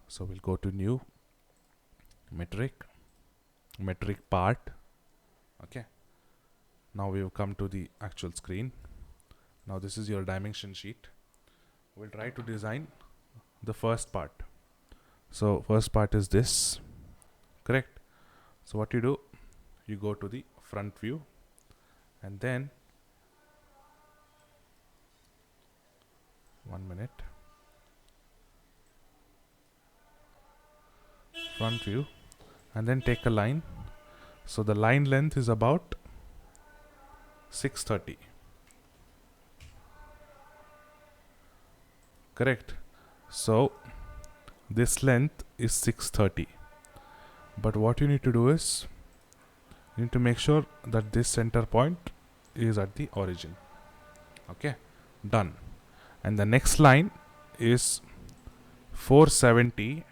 So we'll go to new metric part. Okay, now we've come to the actual screen. Now this is your dimension sheet. We'll try to design the first part. So first part is this, correct? So what you do, you go to the front view, and then 1 minute, front view, and then take a line. So the line length is about 630, correct? So this length is 630, but what you need to do is you need to make sure that this center point is at the origin. Okay, done. And the next line is 470,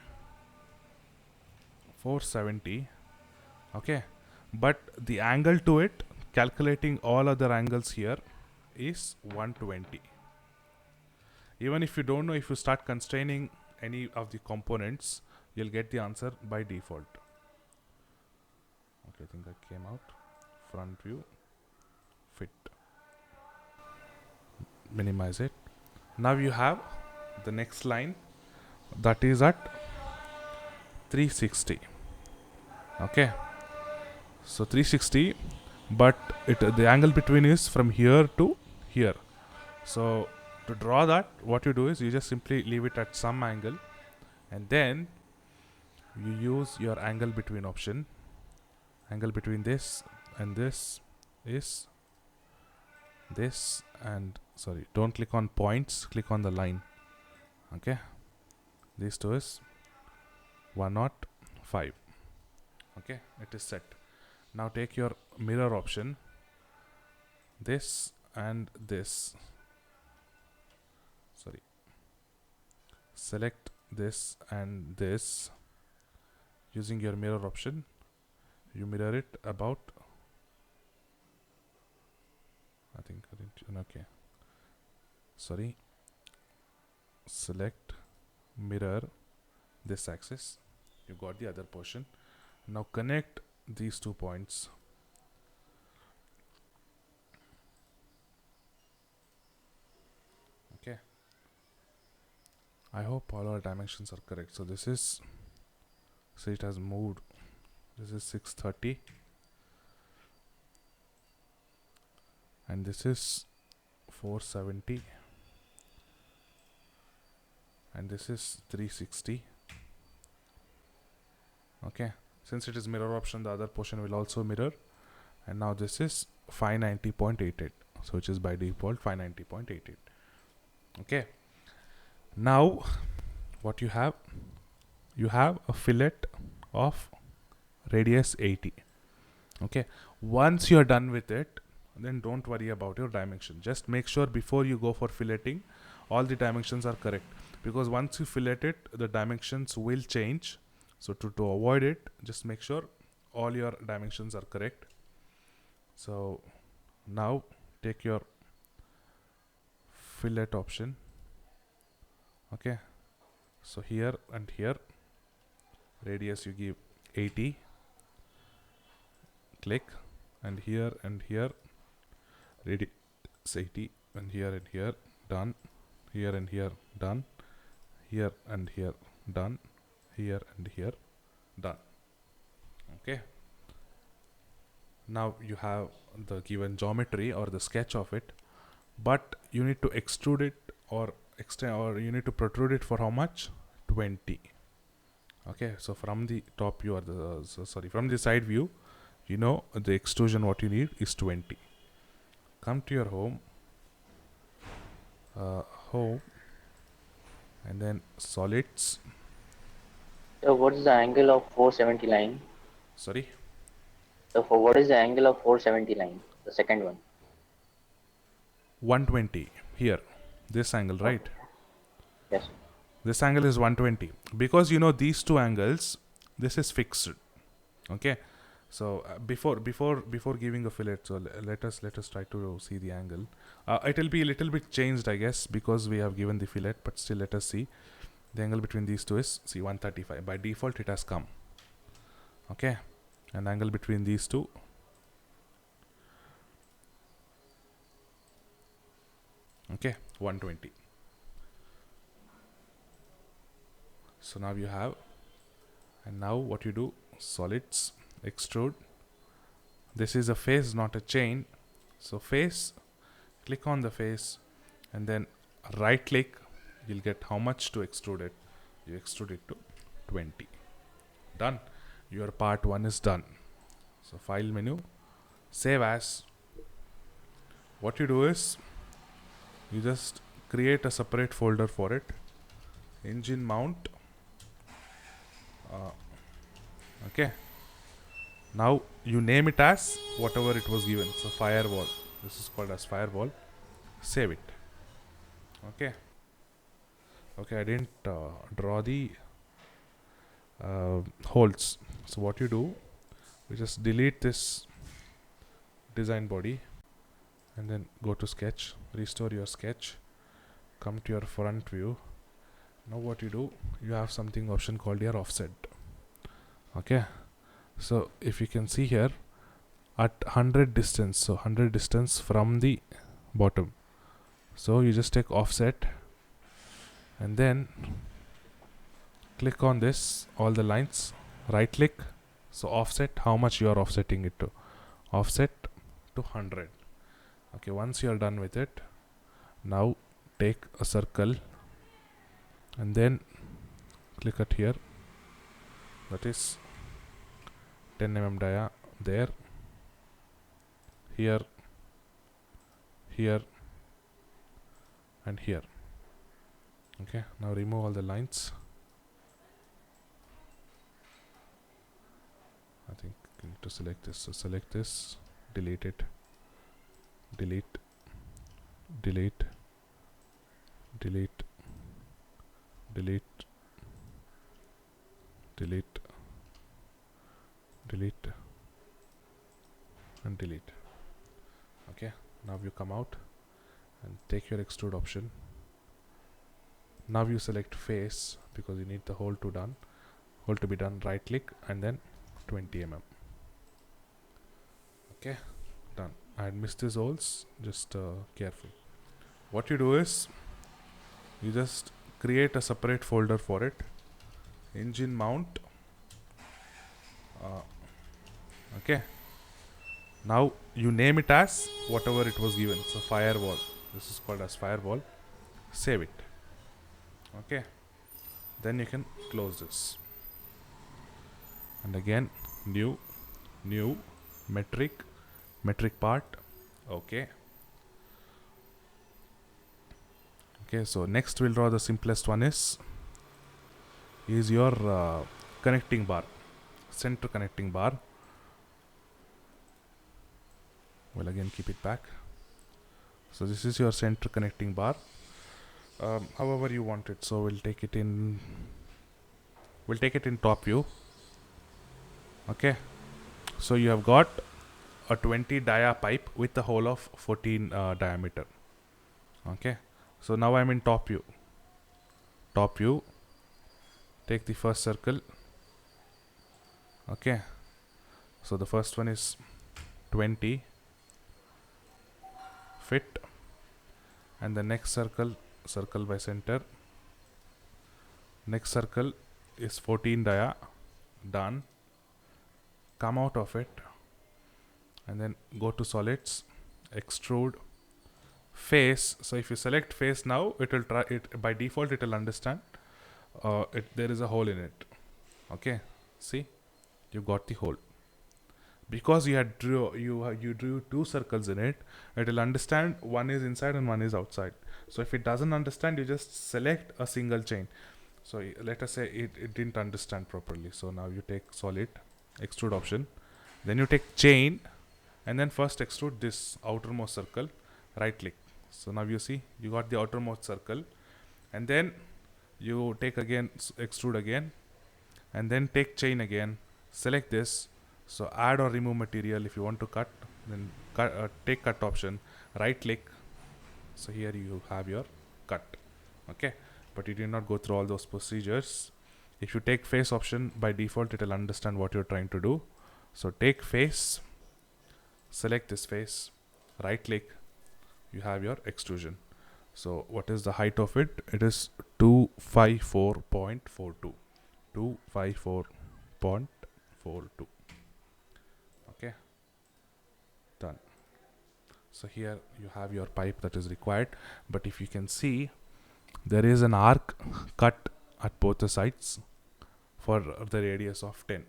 okay, but the angle to it, calculating all other angles here, is 120. Even if you don't know, if you start constraining any of the components, you'll get the answer by default. Okay, I think that came out. Front view, fit, minimize it. Now you have the next line that is at 360. Okay, so 360, but the angle between is from here to here. So to draw that, what you do is you just simply leave it at some angle, and then you use your angle between option. Angle between this and this is this, and sorry, don't click on points, click on the line. Okay, these two is 105. Okay, it is set. Now take your mirror option, this and this, sorry, select this and this. Using your mirror option, you mirror it about, I think I didn't, okay, sorry, select, mirror this axis, you got the other portion. Now connect these 2 points. Okay, I hope all our dimensions are correct. So this is, so it has moved, this is 630, and this is 470, and this is 360. Okay, since it is mirror option, the other portion will also mirror. And now this is 590.88, so which is by default 590.88. okay, now what you have a fillet of radius 80. Okay, once you are done with it, then don't worry about your dimension. Just make sure before you go for filleting, all the dimensions are correct, because once you fillet it, the dimensions will change. So to avoid it, just make sure all your dimensions are correct. So now take your fillet option. Okay, so here and here, radius you give 80, click, and here, radius 80, and here, done, here and here, done, here and here, done, here and here, done. Okay, now you have the given geometry or the sketch of it, but you need to extrude it or extend, or you need to protrude it for how much? 20. Okay, so from the top view, or the from the side view, you know the extrusion what you need is 20. Come to your home, and then solids. So what is the angle of 470 line? Sorry, So for what is the angle of 470 line? The second one. 120 here, this angle, right? Yes. This angle is 120, because you know these two angles, this is fixed. Okay, so before giving a fillet, so let us try to see the angle. It will be a little bit changed, I guess, because we have given the fillet, but still let us see. The angle between these two is, see, 135. By default it has come. Okay, and angle between these two, okay, 120. So now you have, and now what you do, solids, extrude. This is a face, not a chain. So face, click on the face, and then right click, you'll get how much to extrude it. You extrude it to 20. Done. Your part 1 is done. So file menu, save as. What you do is, you just create a separate folder for it. Engine mount. Okay. Now you name it as whatever it was given. So firewall. This is called as firewall. Save it. Okay. Okay, I didn't draw the holes. So what you do, you just delete this design body and then go to sketch, restore your sketch, come to your front view. Now what you do, you have something option called your offset. Okay, so if you can see here at 100 distance, so 100 distance from the bottom, so you just take offset and then click on this, all the lines, right click, so offset, how much you are offsetting it to, offset to 100. Okay, once you are done with it, now take a circle and then click at here, that is 10 mm dia there, here, here and here. Okay, now remove all the lines. I think you need to select this. So select this, delete it, delete, delete, delete, delete, delete, delete and delete. Okay, now you come out and take your extrude option. Now you select face because you need the hole to be done, right click and then 20 mm. Okay, done. I had missed these holes, just careful. What you do is, you just create a separate folder for it. Engine mount. Okay, now you name it as whatever it was given. So firewall, this is called as firewall. Save it. Okay, then you can close this and again new metric part. Okay, so next we'll draw the simplest one is your connecting bar, center connecting bar. Well, again keep it back. So this is your center connecting bar. However you want it, so we'll take it in top view. Okay, so you have got a 20 dia pipe with a hole of 14 diameter. Okay, so now I'm in top view. Take the first circle. Okay, so the first one is 20 fit and the next circle by center, next circle is 14 dia, done. Come out of it and then go to solids, extrude, face. So if you select face now, it will try it by default, it will understand there is a hole in it. Okay, see, you got the hole because you drew two circles in it. It will understand one is inside and one is outside. So if it doesn't understand, you just select a single chain. So let us say it didn't understand properly. So now you take solid, extrude option, then you take chain and then first extrude this outermost circle, right click. So now you see you got the outermost circle and then you take again extrude again and then take chain again, select this. So add or remove material. If you want to cut, then take cut option, right click. So here you have your cut. Okay, but you did not go through all those procedures. If you take face option, by default it will understand what you're trying to do. So take face, select this face, right click, you have your extrusion. So what is the height of it? It is 254.42. 254.42. Okay, done. So here you have your pipe that is required, but if you can see, there is an arc cut at both the sides for the radius of 10.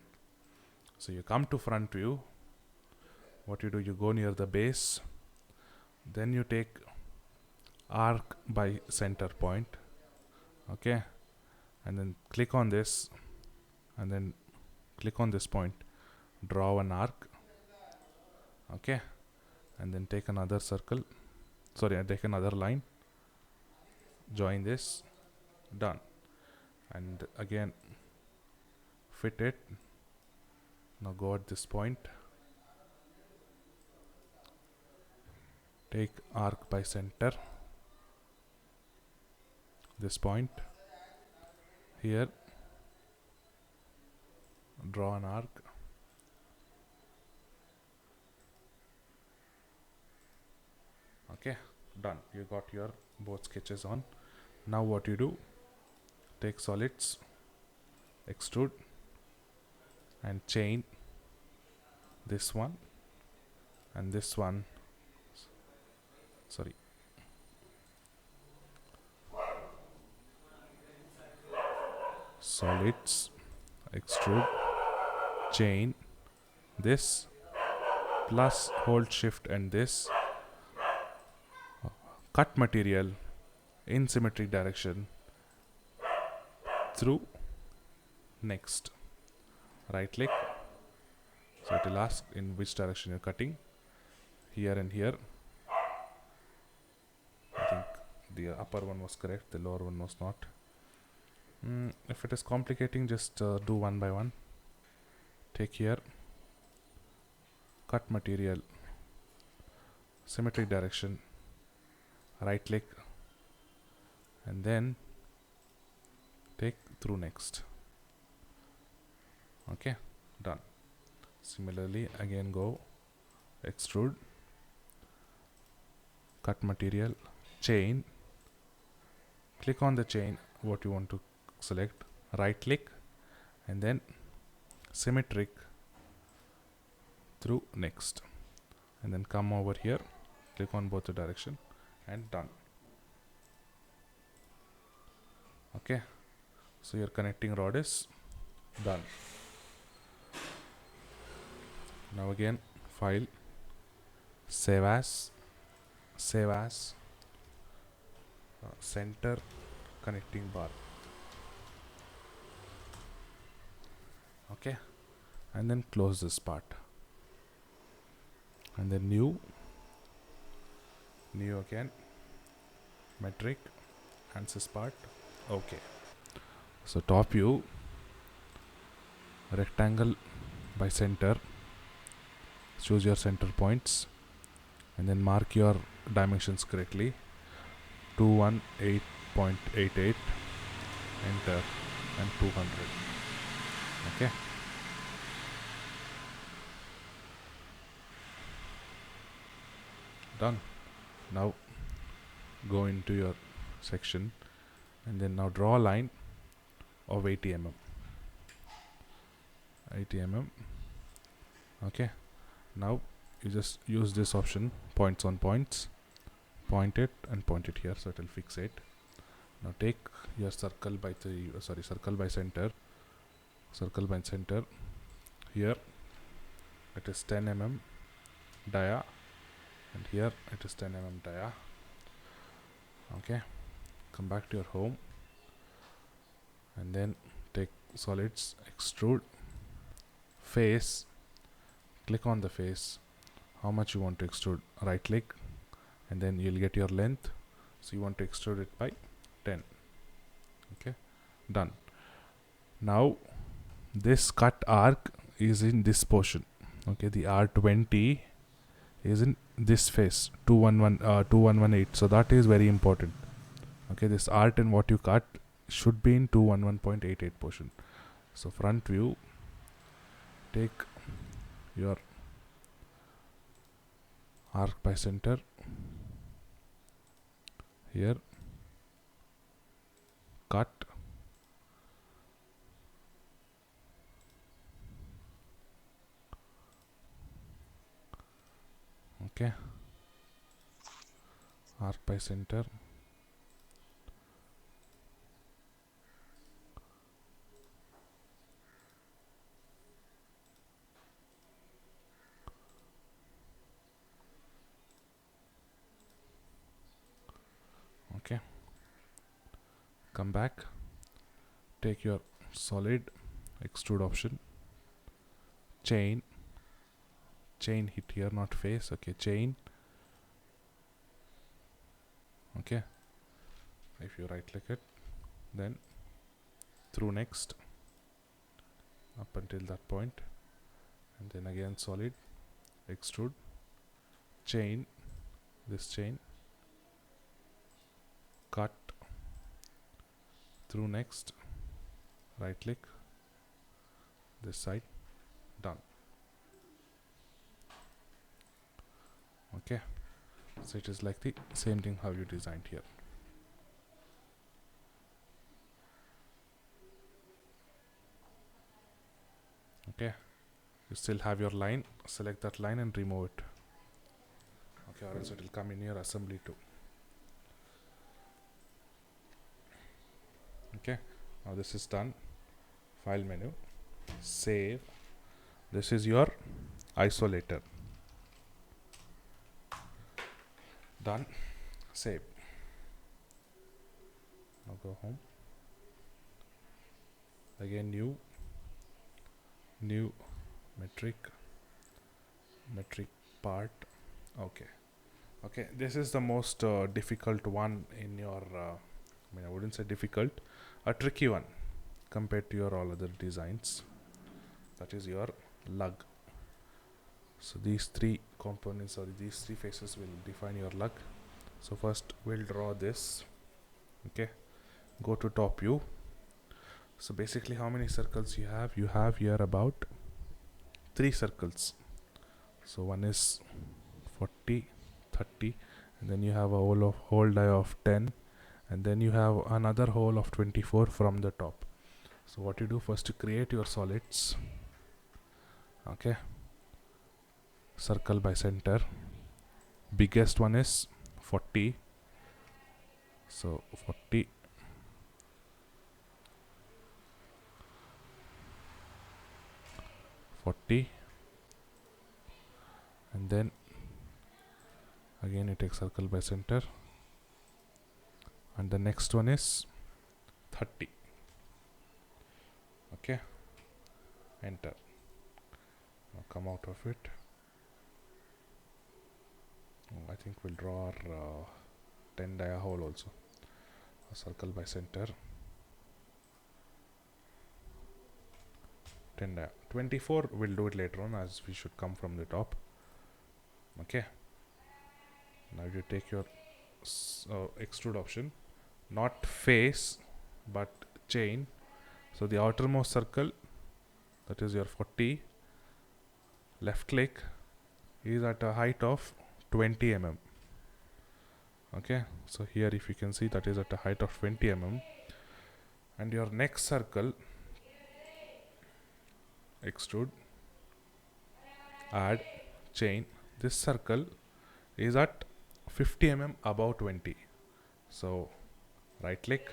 So you come to front view, what you do, you go near the base, then you take arc by center point, okay, and then click on this, and then click on this point, draw an arc, okay, and then take another circle, take another line, join this, done. And again fit it. Now go at this point, take arc by center, this point here, draw an arc, okay, done. You got your both sketches on. Now what you do, take solids, extrude, and chain this one and this one, sorry, solids, extrude, chain this, plus hold shift and this, cut material in symmetric direction through next, right click, so it will ask in which direction you're cutting, here and here. I think the upper one was correct, the lower one was not. If it is complicating, just do one by one. Take here, cut material, symmetric direction, right click, and then take through next. Okay, done. Similarly, again go extrude, cut material, chain, click on the chain what you want to select, right click, and then symmetric through next, and then come over here, click on both the direction, and done. Okay, so your connecting rod is done. Now again, file, save as, center connecting bar. Okay, and then close this part, and then new again, metric, answers part. Okay, so top view, rectangle by center, choose your center points, and then mark your dimensions correctly, 218.88, enter, and 200. Okay, done. Now go into your section, and then now draw a line of 80 mm. Okay, now you just use this option, points on points, point it and point it here, so it will fix it. Now take your circle by center, here it is 10 mm dia, and here it is 10 mm dia. Okay, come back to your home, and then take solids, extrude, face, click on the face, how much you want to extrude, right click, and then you'll get your length, so you want to extrude it by 10. Okay, done. Now this cut arc is in this portion. Okay, the R20 is in this face, 2118, so that is very important. Okay, this art and what you cut should be in 211.88 portion. So front view, take your arc by center here, cut, okay, arc by center, okay, come back, take your solid, extrude option, chain hit here, not face, okay, chain, okay, if you right click it, then through next up until that point, and then again solid, extrude, chain, this chain, cut, through next, right click, this side, done. Okay, so it is like the same thing how you designed here. Okay, you still have your line, select that line and remove it. Okay, or else it will come in your assembly too. Okay, now this is done. File menu, save. This is your isolator. Done. Save. Now go home. Again new metric part. Okay, this is the most difficult one in your I wouldn't say difficult, a tricky one compared to your all other designs. That is your lug. So these three components or these three faces will define your lug. So first we'll draw this. Okay, go to top view. So basically how many circles you have? You have here about 3 circles. So one is 40, 30, and then you have a whole die of 10, and then you have another hole of 24 from the top. So what you do first, to create your solids, okay, circle by center, biggest one is 40, so 40, and then again you take circle by center, and the next one is 30. Okay, enter. Now come out of it. I think we'll draw our 10 dia hole also. A circle by center, 10 dia. 24 we'll do it later on, as we should come from the top. Okay, now you take your extrude option, not face but chain. So the outermost circle, that is your 40, left click, is at a height of 20 mm. Okay, so here if you can see, that is at a height of 20 mm. And your next circle, extrude, add, chain, this circle is at 50 mm above 20. So right click,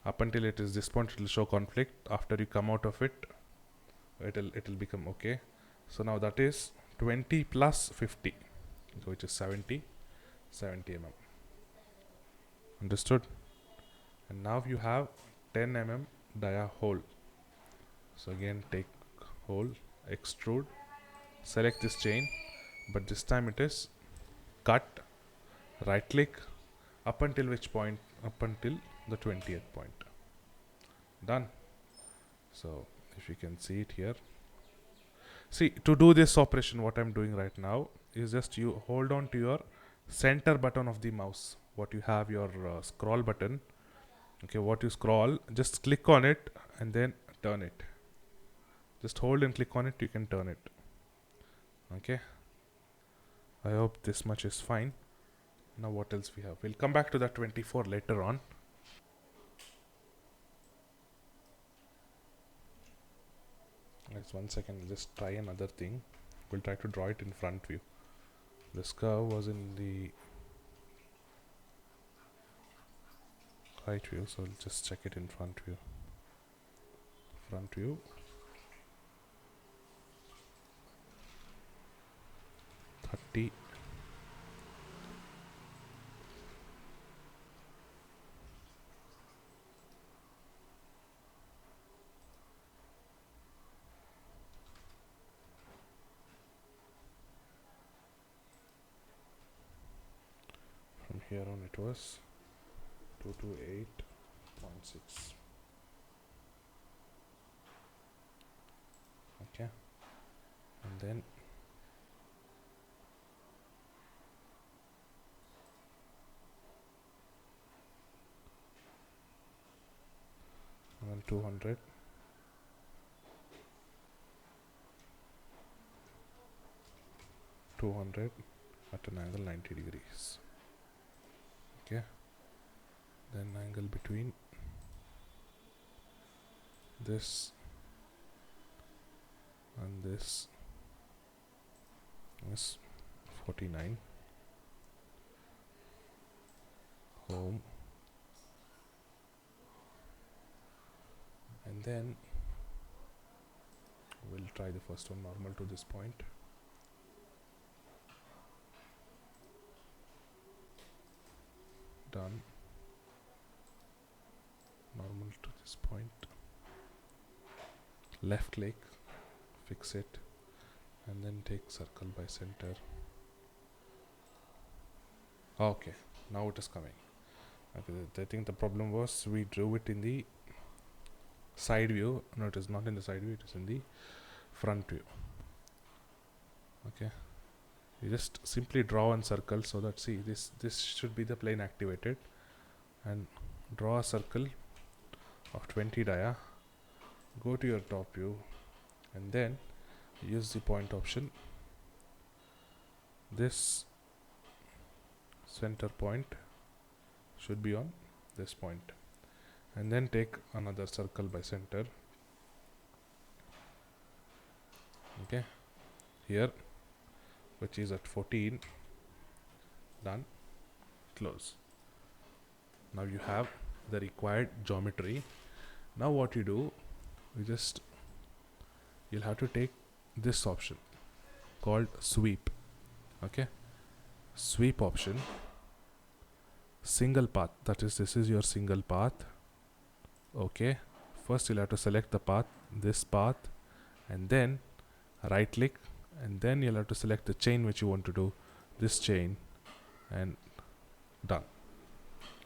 up until it is this point it will show conflict. After you come out of it, it will become okay. So now that is 20 plus 50, so which is 70 mm. Understood? And now you have 10 mm dia hole. So again take hole, extrude, select this chain, but this time it is cut, right click, up until which point? Up until the 20th point. Done. So if you can see it here, see, to do this operation, what I'm doing right now is just you hold on to your center button of the mouse. what you have your scroll button. Okay, what you scroll, just click on it and then turn it. Just hold and click on it, you can turn it. Okay, I hope this much is fine. Now what else we have? We'll come back to that 24 later on. Just 1 second, I'll just try another thing. We'll try to draw it in front view. This curve was in the right view, so I'll just check it in front view. Front view. T from here on it was 228.6. Okay, and then and then 200, 200 at an angle 90 degrees. Okay, then angle between this and this is 49. Home, and then we'll try the first one, normal to this point. Done. Normal to this point. Left click, fix it, and then take circle by center. Okay, now it is coming. Okay, I think the problem was we drew it in the side view. No, it is not in the side view, it is in the front view. Okay, you just simply draw one circle, so that, see, this should be the plane activated, and draw a circle of 20 dia, go to your top view, and then use the point option. This center point should be on this point, and then take another circle by center. Okay, here, which is at 14. Done. Close. Now you have the required geometry. Now what you do, you'll have to take this option called sweep. Okay, sweep option, single path, that is, this is your single path. Okay, first you'll have to select the path, this path, and then right click, and then you'll have to select the chain which you want to do, this chain, and done.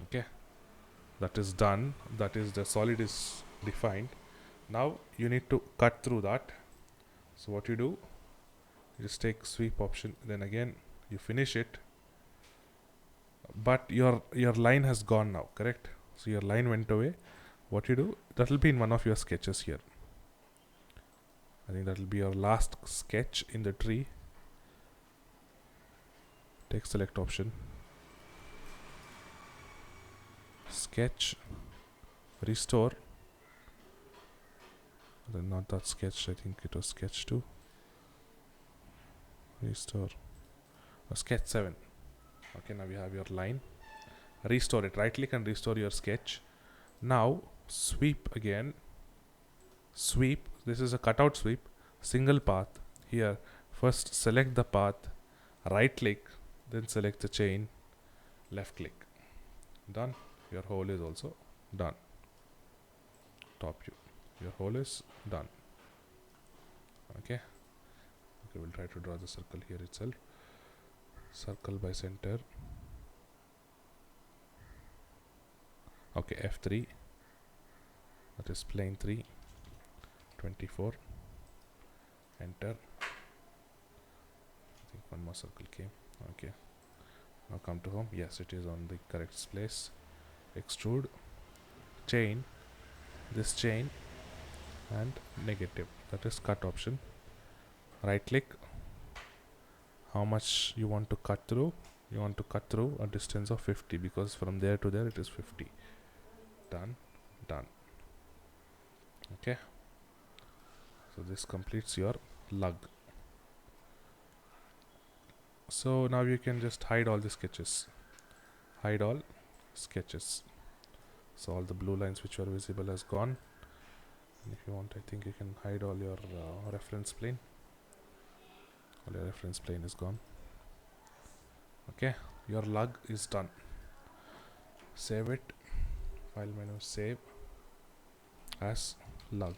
Okay, that is done. That is, the solid is defined. Now you need to cut through that. So what you do, you just take sweep option, then again you finish it, but your line has gone now, correct? So your line went away. What you do, that will be in one of your sketches here. I think that will be your last sketch in the tree. Take select option, sketch, restore, then not that sketch, I think it was sketch 2, restore, or sketch 7. Okay, now we have your line, restore it, right click and restore your sketch. Now sweep again, sweep, this is a cutout sweep, single path. Here first select the path, right click, then select the chain, left click. Done. Your hole is also done. Top view, your hole is done. Okay, we'll try to draw the circle here itself. Circle by center. Okay, F3, that is plane 3, 24. Enter. I think one more circle came. Okay, Now come to home. Yes, it is on the correct place. Extrude, chain, this chain, and negative, that is cut option. Right click, how much you want to cut through. You want to cut through a distance of 50, because from there to there it is 50. Done. Okay, so this completes your lug. So now you can just hide all the sketches. Hide all sketches. So all the blue lines which are visible has gone. And if you want, I think you can hide all your reference plane. All your reference plane is gone. Okay, your lug is done. Save it. File menu, save as lug.